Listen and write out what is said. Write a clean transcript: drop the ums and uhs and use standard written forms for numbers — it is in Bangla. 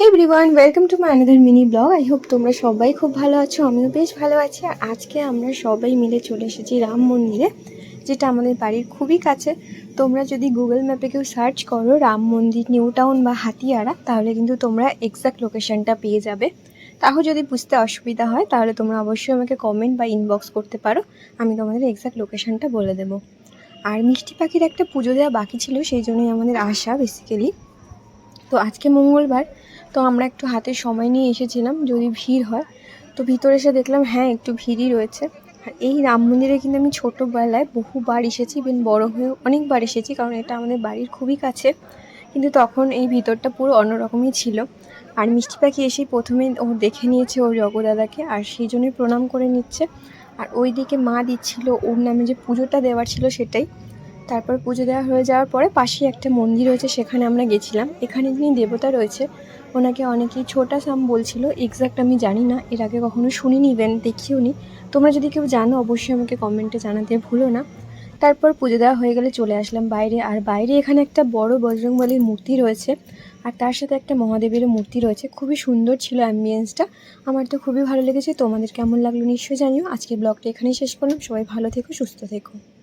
Hey everyone, welcome to my another mini blog. I hope তোমরা সবাই খুব ভালো আছো, আমিও বেশ ভালো আছি। আর আজকে আমরা সবাই মিলে চলে এসেছি রাম মন্দিরে, যেটা আমাদের বাড়ির খুবই কাছে। তোমরা যদি গুগল ম্যাপে কেউ সার্চ করো রাম মন্দির নিউ টাউন বা হাতিয়াড়া, তাহলে কিন্তু তোমরা এক্স্যাক্ট লোকেশনটা পেয়ে যাবে। তাও যদি বুঝতে অসুবিধা হয় তাহলে তোমরা অবশ্যই আমাকে কমেন্ট বা ইনবক্স করতে পারো, আমি তোমাদের এক্স্যাক্ট লোকেশনটা বলে দেবো। আর মিষ্টি পাখির একটা পুজো দেওয়া বাকি ছিল, সেই জন্যই আমাদের আসা বেসিক্যালি। তো আজকে মঙ্গলবার, তো আমরা একটু হাতে সময় নিয়ে এসেছিলাম যদি ভিড় হয়। তো ভিতরে এসে দেখলাম হ্যাঁ একটু ভিড়ই রয়েছে। আর এই রাম মন্দিরে কিন্তু আমি ছোটোবেলায় বহুবার এসেছি, ইভেন বড় হয়েও অনেকবার এসেছি, কারণ এটা আমাদের বাড়ির খুবই কাছে। কিন্তু তখন এই ভিতরটা পুরো অন্যরকমই ছিল। আর মিষ্টি পাখি এসেই প্রথমে ও দেখে নিয়েছে ওর জগদাদাকে, আর সেই জন্যই প্রণাম করে নিচ্ছে। আর ওই দিকে মা দিচ্ছিল ওর নামে যে পুজোটা দেওয়ার ছিল সেটাই। তারপর পুজো দেওয়া হয়ে যাওয়ার পরে পাশেই একটা মন্দির রয়েছে, সেখানে আমরা গেছিলাম। এখানে যিনি দেবতা রয়েছে ওনাকে অনেকেই ছোটা সাম বলছিল, এক্স্যাক্ট আমি জানি না, এর আগে কখনো শুনিনি, ইভেন দেখিও নি। তোমরা যদি কেউ জানো অবশ্যই আমাকে কমেন্টে জানাতে ভুলো না। তারপর পুজো দেওয়া হয়ে গেলে চলে আসলাম বাইরে। আর বাইরে এখানে একটা বড় বজরংবলীর মূর্তি রয়েছে, আর তার সাথে একটা মহাদেবেরও মূর্তি রয়েছে। খুবই সুন্দর ছিল অ্যাম্বিয়েন্সটা, আমার তো খুবই ভালো লেগেছে। তোমাদের কেমন লাগলো নিশ্চয়ই জানিও। আজকে ব্লগটা এখানেই শেষ করলাম, সবাই ভালো থেকো, সুস্থ থেকো।